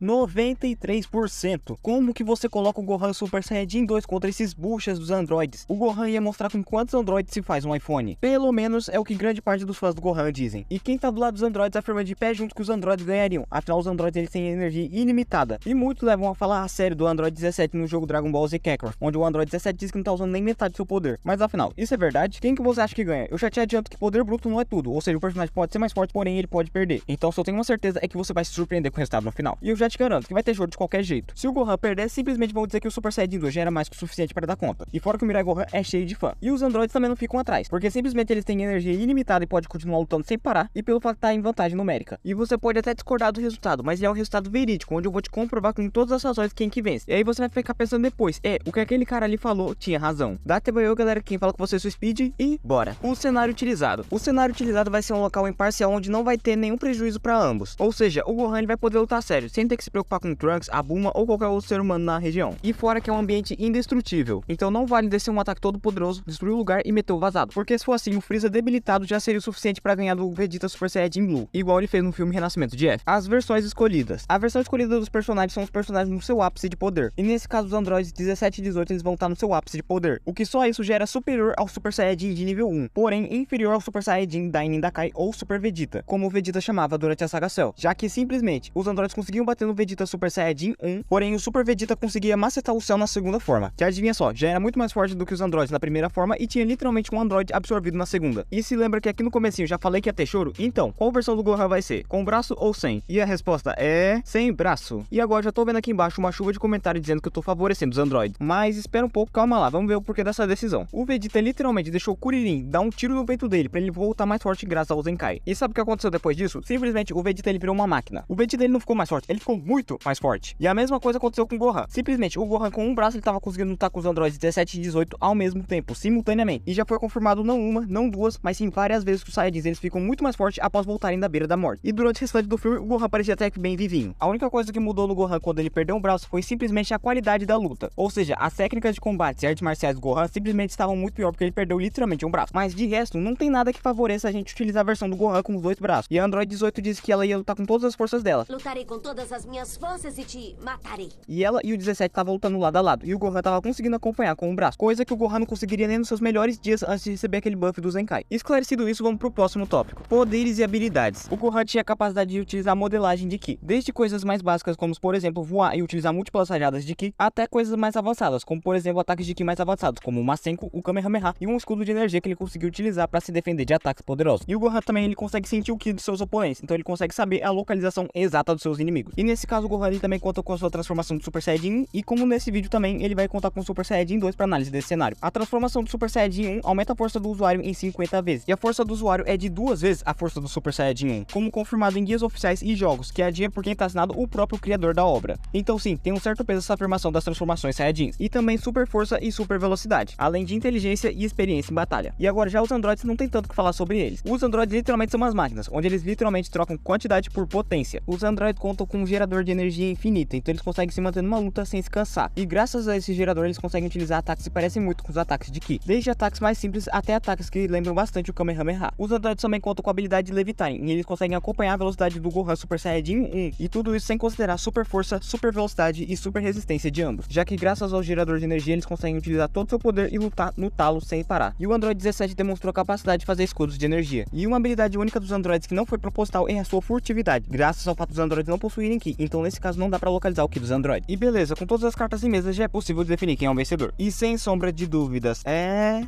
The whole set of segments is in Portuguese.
93%. Como que você coloca o Gohan Super Saiyajin 2 contra esses buchas dos androides? O Gohan ia mostrar com quantos androides se faz um iPhone. Pelo menos é o que grande parte dos fãs do Gohan dizem. E quem tá do lado dos androides afirma de pé junto que os androides ganhariam. Afinal, os androides eles têm energia ilimitada. E muitos levam a falar a sério do Android 17 no jogo Dragon Ball Z Kakarot, onde o Android 17 diz que não tá usando nem metade do seu poder. Mas afinal, isso é verdade? Quem que você acha que ganha? Eu já te adianto que poder bruto não é tudo. Ou seja, o personagem pode ser mais forte, porém ele pode perder. Então só tenho uma certeza é que você vai se surpreender com o resultado no final. E eu já te garanto que vai ter jogo de qualquer jeito. Se o Gohan perder, simplesmente vão dizer que o Super Saiyajin 2 já era mais que o suficiente para dar conta. E fora que o Mirai Gohan é cheio de fã. E os androides também não ficam atrás, porque simplesmente eles têm energia ilimitada e pode continuar lutando sem parar, e pelo fato de estar em vantagem numérica. E você pode até discordar do resultado, mas ele é um resultado verídico, onde eu vou te comprovar com todas as razões quem que vence. E aí você vai ficar pensando depois, o que aquele cara ali falou tinha razão. Dá tempo eu, galera, quem fala com você, seu Speed, e bora. O cenário utilizado. O cenário utilizado vai ser um local imparcial onde não vai ter nenhum prejuízo para ambos. Ou seja, o Gohan ele vai poder lutar sério, sem ter que se preocupar com o Trunks, a Bulma ou qualquer outro ser humano na região. E fora que é um ambiente indestrutível. Então não vale descer um ataque todo poderoso, destruir o lugar e meter o vazado. Porque se for assim, o Freeza debilitado já seria o suficiente para ganhar do Vegeta Super Saiyajin Blue, igual ele fez no filme Renascimento de F. As versões escolhidas. A versão escolhida dos personagens são os personagens no seu ápice de poder. E nesse caso, os androides 17 e 18 eles vão estar no seu ápice de poder. O que só isso já era superior ao Super Saiyajin de nível 1, porém inferior ao Super Saiyajin Dainin Dakai ou Super Vegeta, como o Vegeta chamava durante a saga Cell, já que simplesmente os androides conseguiam bater no Vegeta Super Saiyajin 1, porém o Super Vegeta conseguia macetar o Cell na segunda forma, que adivinha só, já era muito mais forte do que os androides na primeira forma e tinha literalmente um androide absorvido na segunda. E se lembra que aqui no comecinho já falei que ia ter choro? Então, qual versão do Gohan vai ser? Com braço ou sem? E a resposta é... sem braço. E agora já tô vendo aqui embaixo uma chuva de comentários dizendo que eu tô favorecendo os androides. Mas espera um pouco, calma lá, vamos ver o porquê dessa decisão. O Vegeta literalmente deixou o Kuririn dar um tiro no peito dele pra ele voltar mais forte graças ao Zenkai. E sabe o que aconteceu depois disso? Simplesmente o Vegeta ele virou uma máquina. O Vegeta ele não ficou mais forte, ele ficou muito mais forte. E a mesma coisa aconteceu com o Gohan. Simplesmente o Gohan com um braço ele tava conseguindo lutar com os androides 17 e 18 ao mesmo tempo, simultaneamente. E já foi confirmado não uma, não duas, mas sim várias vezes que os Saiyajins eles ficam muito mais fortes após voltarem da beira da morte. E durante o restante do filme o Gohan parecia até que bem vivinho. A única coisa que mudou no Gohan quando ele perdeu um braço foi simplesmente a qualidade da luta. Ou seja, as técnicas de combate e artes marciais do Gohan simplesmente estavam muito pior porque ele perdeu literalmente um braço. Mas de resto, não tem nada que favoreça a gente utilizar a versão do Gohan com os dois braços. E a Android 18 disse que ela ia lutar com todas as forças dela. Lutarei com todas as minhas forças e te matarei. E ela e o 17 estavam lutando lado a lado. E o Gohan tava conseguindo acompanhar com o braço. Coisa que o Gohan não conseguiria nem nos seus melhores dias antes de receber aquele buff do Zenkai. Esclarecido isso, vamos pro próximo tópico. Poderes e habilidades. O Gohan tinha a capacidade de utilizar a modelagem de Ki. Desde coisas mais básicas como, por exemplo, voar e utilizar múltiplas rajadas de Ki, até coisas mais avançadas, como por exemplo ataques de Ki mais avançados, como o Masenko, o Kamehameha e um escudo de energia que ele conseguiu utilizar para se defender de ataques poderosos. E o Gohan também ele consegue sentir o Ki dos seus oponentes, então ele consegue saber a localização exata dos seus inimigos. E nesse caso o Gohan ele também conta com a sua transformação do Super Saiyajin 1 e como nesse vídeo também ele vai contar com o Super Saiyajin 2 para análise desse cenário. A transformação do Super Saiyajin 1 aumenta a força do usuário em 50 vezes, e a força do usuário é de 2 vezes a força do Super Saiyajin 1, como confirmado em guias oficiais e jogos, que é adivinha por quem tá assinado o próprio criador da obra. Então sim, tem um certo peso essa afirmação das transformações Saiyajins, e também super força e super velocidade, além de inteligência e experiência em batalha. E agora já os androides não tem tanto o que falar sobre eles. Os androides literalmente são umas máquinas, onde eles literalmente trocam quantidade por potência. Os androides contam com um gerador de energia infinita, então eles conseguem se manter numa luta sem se cansar. E graças a esse gerador eles conseguem utilizar ataques que parecem muito com os ataques de Ki, desde ataques mais simples até ataques que lembram bastante o Kamehameha. Os androides também contam com a habilidade de levitarem, e eles conseguem acompanhar a velocidade do Gohan Super Saiyajin 1, e tudo isso sem considerar super força, super velocidade e super resistência de ambos, já que graças ao gerador de energia eles conseguem utilizar todo o seu poder e lutar no talo sem parar. E o Android 17 demonstrou a capacidade de fazer escudos de energia. E uma habilidade única dos androides que não foi proposital é a sua furtividade, graças ao fato dos androides não possuírem Ki, então nesse caso não dá pra localizar o Ki dos androides. E beleza, com todas as cartas em mesa já é possível definir quem é o vencedor. E sem sombra de dúvidas,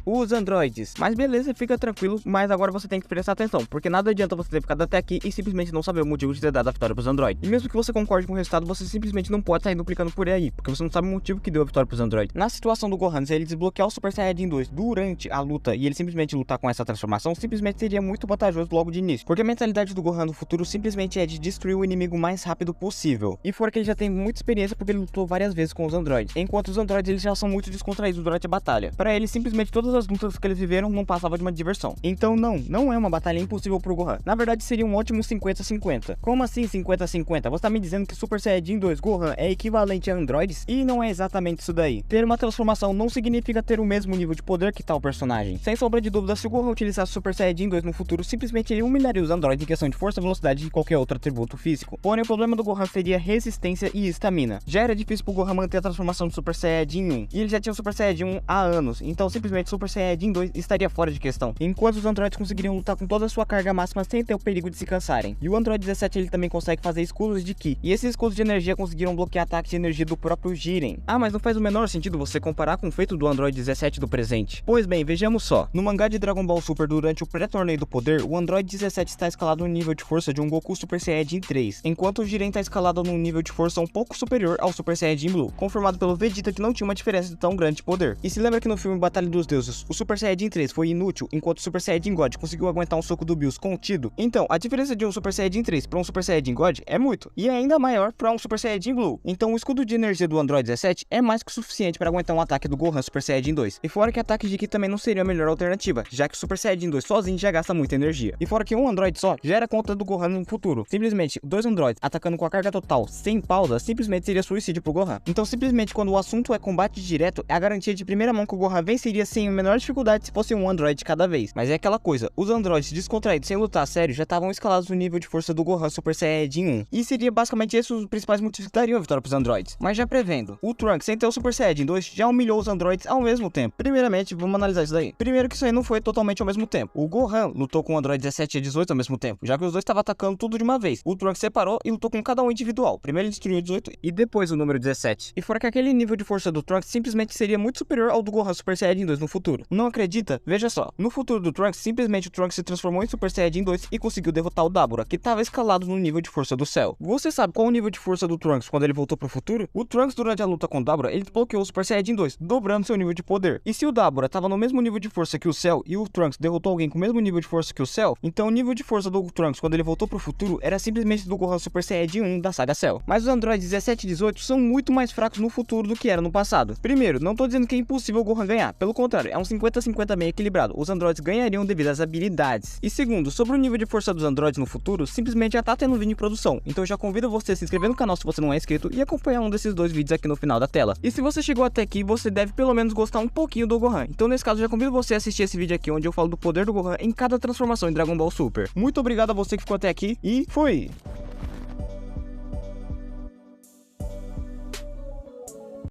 os androides. Mas beleza, fica tranquilo, mas agora você tem que prestar atenção, porque nada adianta você ter ficado até aqui e simplesmente não saber o motivo de ter dado a vitória pros androides. E mesmo que você concorde com o resultado, você simplesmente não pode sair duplicando por aí, porque você não sabe o motivo que deu a vitória pros androides. Na situação do Gohan, se ele desbloquear o Super Saiyajin 2 durante a luta e ele simplesmente lutar com essa transformação, simplesmente seria muito vantajoso logo de início, porque a mentalidade do Gohan no futuro simplesmente é de destruir o inimigo o mais rápido possível. E fora que ele já tem muita experiência porque ele lutou várias vezes com os androides, enquanto os androides eles já são muito descontraídos durante a batalha. Para ele, simplesmente todas as lutas que eles viveram não passavam de uma diversão. Então não é uma batalha impossível pro Gohan. Na verdade seria um ótimo 50-50. Como assim 50-50? Você tá me dizendo que Super Saiyajin 2 Gohan é equivalente a androides? E não é exatamente isso daí. Ter uma transformação não significa ter o mesmo nível de poder que tal personagem. Sem sombra de dúvida, se o Gohan utilizasse Super Saiyajin 2 no futuro, simplesmente ele humilharia os androides em questão de força, velocidade e qualquer outro atributo físico. Porém, o problema do Gohan Gohan seria resistência e estamina. Já era difícil pro Gohan manter a transformação do Super Saiyajin 1, e ele já tinha o Super Saiyajin 1 há anos, então simplesmente Super Saiyajin 2 estaria fora de questão, enquanto os androides conseguiriam lutar com toda a sua carga máxima sem ter o perigo de se cansarem. E o Android 17 ele também consegue fazer escudos de Ki, e esses escudos de energia conseguiram bloquear ataques de energia do próprio Jiren. Ah, mas não faz o menor sentido você comparar com o feito do Android 17 do presente. Pois bem, vejamos só. No mangá de Dragon Ball Super durante o pré-torneio do poder, o Android 17 está escalado no nível de força de um Goku Super Saiyajin 3, enquanto o Jiren está escalado num nível de força um pouco superior ao Super Saiyajin Blue, confirmado pelo Vegeta que não tinha uma diferença tão grande de poder. E se lembra que no filme Batalha dos Deuses, o Super Saiyajin 3 foi inútil, enquanto o Super Saiyajin God conseguiu aguentar um soco do Bills contido? Então, a diferença de um Super Saiyajin 3 para um Super Saiyajin God é muito, e é ainda maior para um Super Saiyajin Blue. Então o escudo de energia do Android 17 é mais que suficiente para aguentar um ataque do Gohan Super Saiyajin 2. E fora que ataque de Ki também não seria a melhor alternativa, já que o Super Saiyajin 2 sozinho já gasta muita energia. E fora que um Android só já era contra do Gohan no futuro. Simplesmente, dois Androids atacando com a carga total, sem pausa, simplesmente seria suicídio pro Gohan. Então simplesmente quando o assunto é combate direto, é a garantia de primeira mão que o Gohan venceria sem a menor dificuldade se fosse um Android cada vez. Mas é aquela coisa, os Androids descontraídos sem lutar a sério já estavam escalados no nível de força do Gohan Super Saiyajin 1. E seria basicamente esses os principais motivos que dariam a vitória pros Androids. Mas já prevendo, o Trunks sem ter o Super Saiyajin 2 já humilhou os Androids ao mesmo tempo. Primeiramente, vamos analisar isso daí. Primeiro que isso aí não foi totalmente ao mesmo tempo. O Gohan lutou com o Android 17 e 18 ao mesmo tempo, já que os dois estavam atacando tudo de uma vez. O Trunks separou e lutou com cada um individual. Primeiro ele destruiu o 18 e depois o número 17. E fora que aquele nível de força do Trunks simplesmente seria muito superior ao do Gohan Super Saiyajin 2 no futuro. Não acredita? Veja só. No futuro do Trunks, simplesmente o Trunks se transformou em Super Saiyajin 2 e conseguiu derrotar o Dabura, que estava escalado no nível de força do céu. Você sabe qual o nível de força do Trunks quando ele voltou pro futuro? O Trunks, durante a luta com o Dabura, ele desbloqueou o Super Saiyajin 2, dobrando seu nível de poder. E se o Dabura estava no mesmo nível de força que o céu e o Trunks derrotou alguém com o mesmo nível de força que o céu, então o nível de força do Trunks quando ele voltou pro futuro era simplesmente do Gohan Super Saiyajin 1 da saga Cell. Mas os Androids 17 e 18 são muito mais fracos no futuro do que era no passado. Primeiro, não tô dizendo que é impossível o Gohan ganhar, pelo contrário, é um 50-50 bem equilibrado, os Androids ganhariam devido às habilidades. E segundo, sobre o nível de força dos Androids no futuro, simplesmente já tá tendo vídeo em produção, então eu já convido você a se inscrever no canal se você não é inscrito e acompanhar um desses dois vídeos aqui no final da tela. E se você chegou até aqui, você deve pelo menos gostar um pouquinho do Gohan, então nesse caso eu já convido você a assistir esse vídeo aqui onde eu falo do poder do Gohan em cada transformação em Dragon Ball Super. Muito obrigado a você que ficou até aqui e fui!